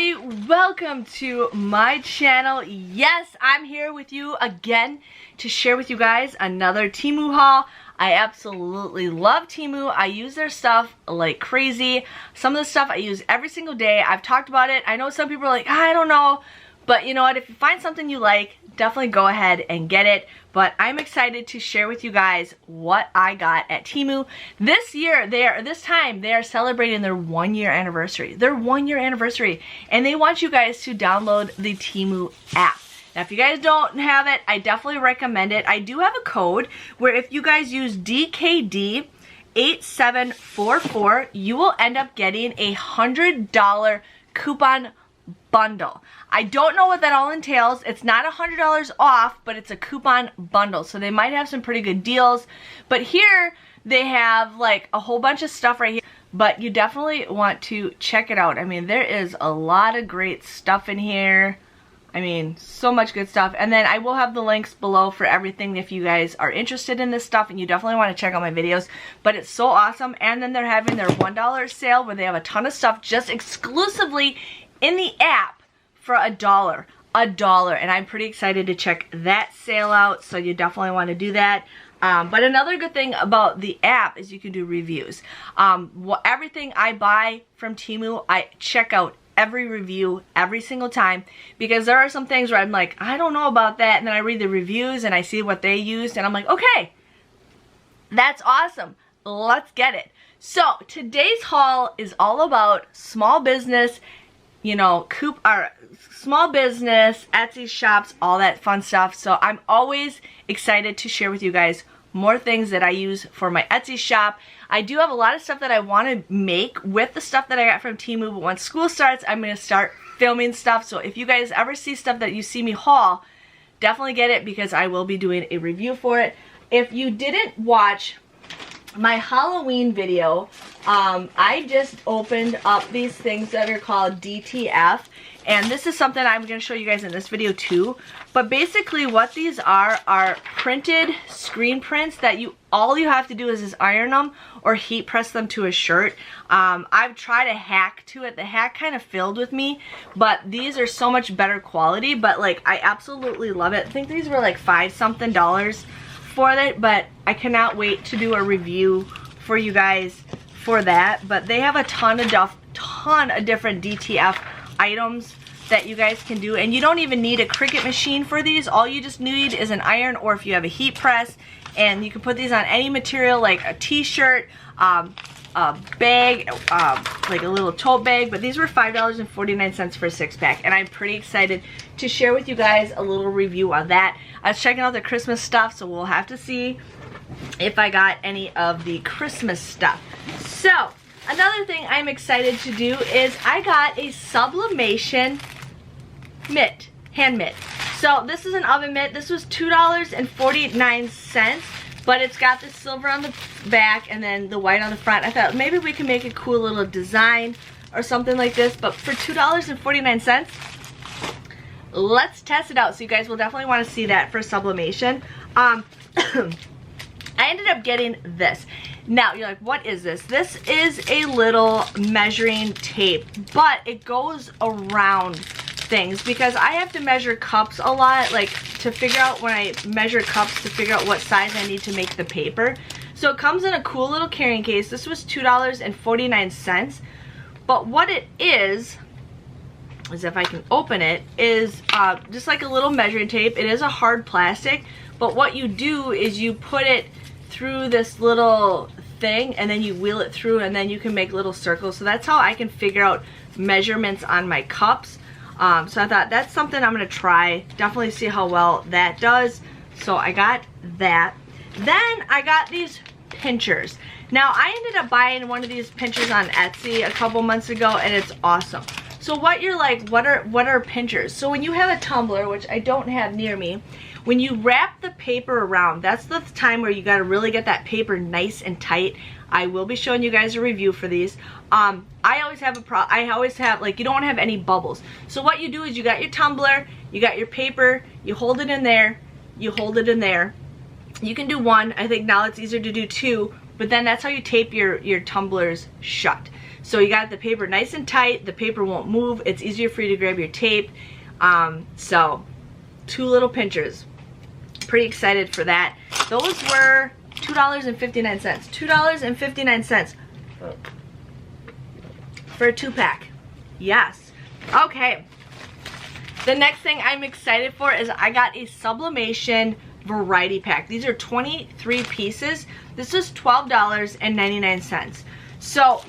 everybody, welcome to my channel. Yes, I'm here with you again to share with you guys another Temu haul. I absolutely love Temu. I use their stuff like crazy. Some of the stuff I use every single day. I've talked about it. I know some people are like, I don't know. But you know what, if you find something you like, definitely go ahead and get it. But I'm excited to share with you guys what I got at Temu. This year, this time, they are celebrating their 1-year anniversary. Their 1-year anniversary. And they want you guys to download the Temu app. Now, if you guys don't have it, I definitely recommend it. I do have a code where if you guys use DKD8744, you will end up getting a $100 coupon bundle. I don't know what that all entails. It's not $100 off, but it's a coupon bundle. So they might have some pretty good deals. But here they have like a whole bunch of stuff right here. But you definitely want to check it out. I mean, there is a lot of great stuff in here. I mean, so much good stuff. And then I will have the links below for everything if you guys are interested in this stuff and you definitely want to check out my videos. But it's so awesome. And then they're having their $1 sale where they have a ton of stuff just exclusively in the app for $1. And I'm pretty excited to check that sale out, so you definitely want to do that. But another good thing about the app is you can do reviews. Everything I buy from Temu, I check out every review every single time, because there are some things where I'm like, I don't know about that, and then I read the reviews and I see what they used and I'm like, okay, that's awesome, let's get it. So today's haul is all about small business, you know, small business, Etsy shops, all that fun stuff. So I'm always excited to share with you guys more things that I use for my Etsy shop. I do have a lot of stuff that I want to make with the stuff that I got from Temu, but once school starts, I'm going to start filming stuff. So if you guys ever see stuff that you see me haul, definitely get it, because I will be doing a review for it. If you didn't watch my Halloween video, I just opened up these things that are called DTF, and this is something I'm going to show you guys in this video too. But basically what these are printed screen prints that all you have to do is iron them or heat press them to a shirt. I've tried a hack to it. The hack kind of failed with me, but these are so much better quality. But like, I absolutely love it. I think these were like $5 something for it, but I cannot wait to do a review for you guys for that. But they have a ton of different DTF items that you guys can do, and you don't even need a Cricut machine for these. All you just need is an iron, or if you have a heat press, and you can put these on any material like a t-shirt, a bag, like a little tote bag. But these were $5.49 for a 6-pack, and I'm pretty excited to share with you guys a little review on that. I was checking out the Christmas stuff, so we'll have to see if I got any of the Christmas stuff. So another thing I'm excited to do is I got a Sublimation mitt, hand mitt. So this is an oven mitt. This was $2.49, but it's got the silver on the back and then the white on the front. I thought maybe we can make a cool little design or something like this, but for $2.49, let's test it out. So you guys will definitely want to see that for Sublimation. I ended up getting this. Now, you're like, what is this? This is a little measuring tape, but it goes around things, because I have to measure cups a lot, like to figure out when I measure cups to figure out what size I need to make the paper. So it comes in a cool little carrying case. This was $2.49, but what it is if I can open it, is just like a little measuring tape. It is a hard plastic, but what you do is you put it through this little thing and then you wheel it through, and then you can make little circles. So that's how I can figure out measurements on my cups. So I thought that's something I'm going to try. Definitely see how well that does. So I got that. Then I got these pinchers. Now I ended up buying one of these pinchers on Etsy a couple months ago, and it's awesome. So what you're like, what are pinchers? So when you have a tumbler, which I don't have near me, when you wrap the paper around, that's the time where you got to really get that paper nice and tight. I will be showing you guys a review for these. I always have like, you don't want to have any bubbles. So what you do is you got your tumbler, you got your paper, you hold it in there, you hold it in there, You can do one. I think now it's easier to do two, but then that's how you tape your tumblers shut. So you got the paper nice and tight, the paper won't move, it's easier for you to grab your tape. So 2 little pinchers. Pretty excited for that. Those were $2.59. $2.59 for a 2-pack. Yes. Okay. The next thing I'm excited for is I got a Sublimation variety pack. These are 23 pieces. This is $12.99. So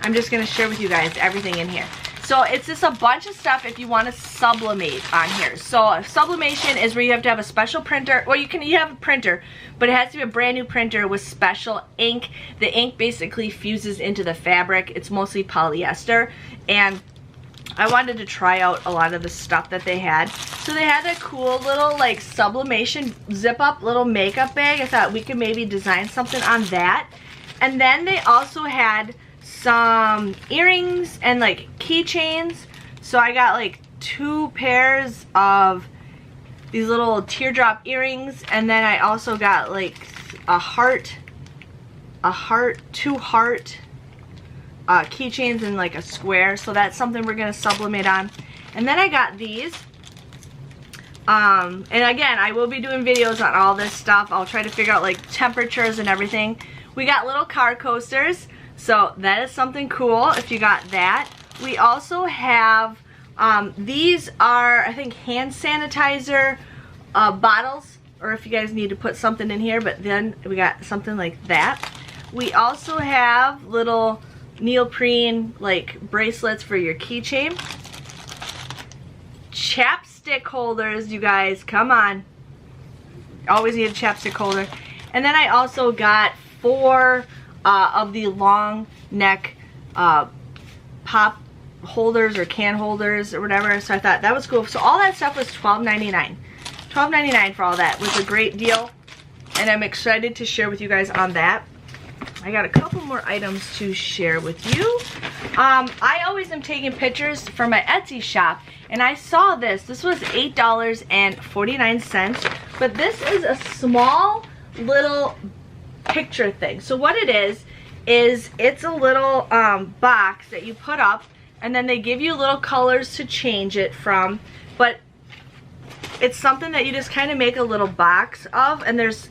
I'm just gonna share with you guys everything in here. So it's just a bunch of stuff if you want to sublimate on here. So sublimation is where you have to have a special printer. Well, you have a printer, but it has to be a brand new printer with special ink. The ink basically fuses into the fabric. It's mostly polyester, and I wanted to try out a lot of the stuff that they had. So they had a cool little like sublimation zip up little makeup bag. I thought we could maybe design something on that. And then they also had some earrings and like keychains. So I got like 2 pairs of these little teardrop earrings, and then I also got like a heart, 2 heart keychains and like a square. So that's something we're gonna sublimate on. And then I got these. And again, I will be doing videos on all this stuff. I'll try to figure out like temperatures and everything. We got little car coasters. So that is something cool if you got that. We also have, these are, I think, hand sanitizer bottles, or if you guys need to put something in here, but then we got something like that. We also have little neoprene like bracelets for your keychain. Chapstick holders, you guys, come on. Always need a chapstick holder. And then I also got 4 of the long neck pop holders or can holders or whatever. So I thought that was cool. So all that stuff was $12.99. $12.99 for all that. Was a great deal, and I'm excited to share with you guys on that. I got a couple more items to share with you. I always am taking pictures for my Etsy shop, and I saw this. This was $8.49, but this is a small little picture thing. So what it is it's a little box that you put up, and then they give you little colors to change it from, but it's something that you just kind of make a little box of, and there's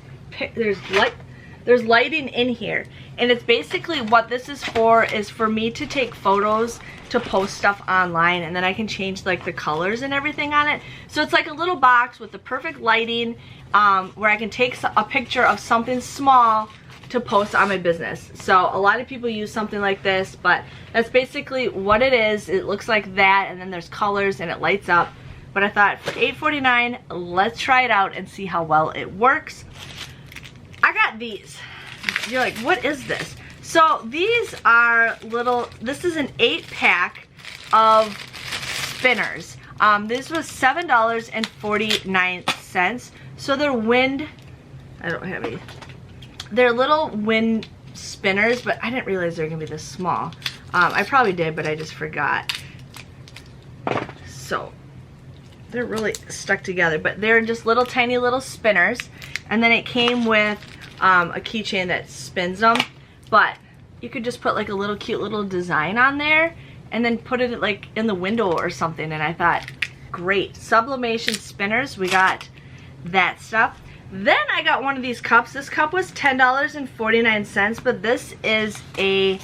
lighting in here. And it's basically what this is for me to take photos to post stuff online, and then I can change like the colors and everything on it. So it's like a little box with the perfect lighting where I can take a picture of something small to post on my business. So a lot of people use something like this, but that's basically what it is. It looks like that, and then there's colors and it lights up. But I thought for $8.49, let's try it out and see how well it works. I got these. You're like, what is this? So these are little, this is an 8-pack of spinners. This was $7.49. So they're wind, I don't have any. They're little wind spinners, but I didn't realize they're gonna be this small. I probably did, but I just forgot. So they're really stuck together, but they're just little tiny little spinners. And then it came with a keychain that spins them, but you could just put like a little cute little design on there and then put it like in the window or something. And I thought, great. Sublimation spinners, we got that stuff. Then I got one of these cups. This cup was $10.49, but this is a,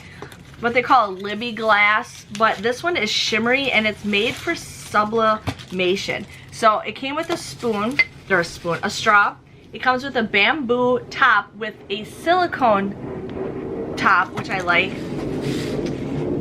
what they call a Libby glass, but this one is shimmery and it's made for sublimation. So it came with a spoon, or a straw. It comes with a bamboo top with a silicone top, which I like.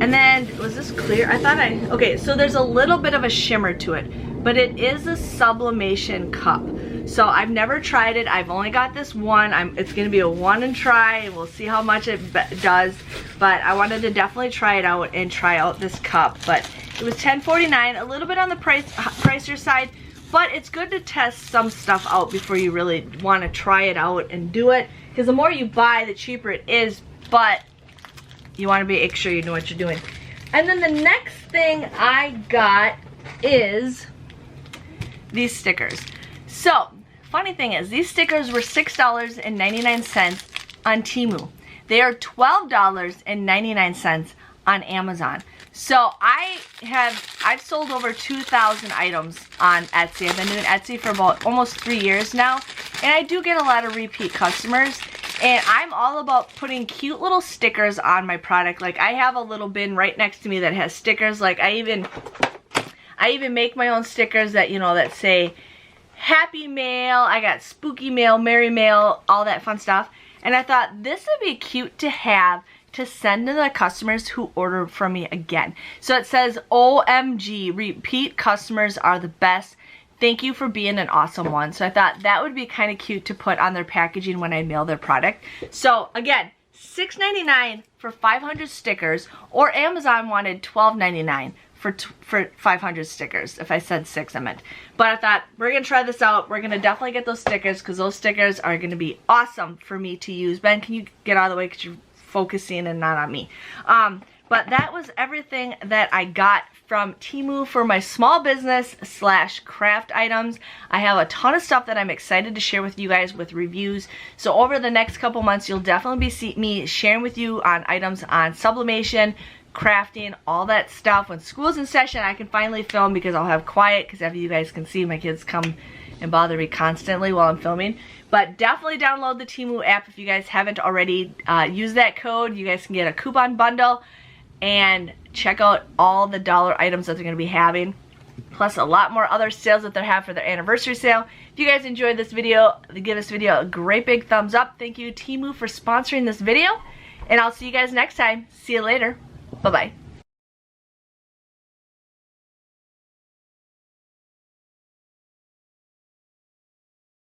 And then, was this clear? I thought okay, so there's a little bit of a shimmer to it, but it is a sublimation cup. So I've never tried it. I've only got this one. It's gonna be a one and try, and we'll see how much it does. But I wanted to definitely try it out and try out this cup. But it was $10.49, a little bit on the pricier side, but it's good to test some stuff out before you really want to try it out and do it. Because the more you buy, the cheaper it is, but you want to make sure you know what you're doing. And then the next thing I got is these stickers. So funny thing is these stickers were $6.99 on Temu. They are $12.99 on Amazon. So I've sold over 2,000 items on Etsy. I've been doing Etsy for about almost 3 years now, and I do get a lot of repeat customers. And I'm all about putting cute little stickers on my product. Like I have a little bin right next to me that has stickers. Like I even make my own stickers that, you know, that say Happy Mail. I got Spooky Mail, Merry Mail, all that fun stuff. And I thought this would be cute to have to send to the customers who order from me again. So it says, OMG, repeat customers are the best. Thank you for being an awesome one. So I thought that would be kind of cute to put on their packaging when I mail their product. So again, $6.99 for 500 stickers, or Amazon wanted $12.99 for 500 stickers. If I said 6, I meant. But I thought, we're going to try this out. We're going to definitely get those stickers because those stickers are going to be awesome for me to use. Ben, can you get out of the way because you're focusing and not on me? But that was everything that I got from Temu for my small business / craft items. I have a ton of stuff that I'm excited to share with you guys with reviews. So over the next couple months, you'll definitely be me sharing with you on items on sublimation, crafting, all that stuff. When school's in session, I can finally film because I'll have quiet, because as you guys can see, my kids come and bother me constantly while I'm filming. But definitely download the Temu app if you guys haven't already. Use that code. You guys can get a coupon bundle and check out all the dollar items that they're going to be having, plus a lot more other sales that they have for their anniversary sale. If you guys enjoyed this video, give this video a great big thumbs up. Thank you, Temu, for sponsoring this video, and I'll see you guys next time. See you later. Bye-bye.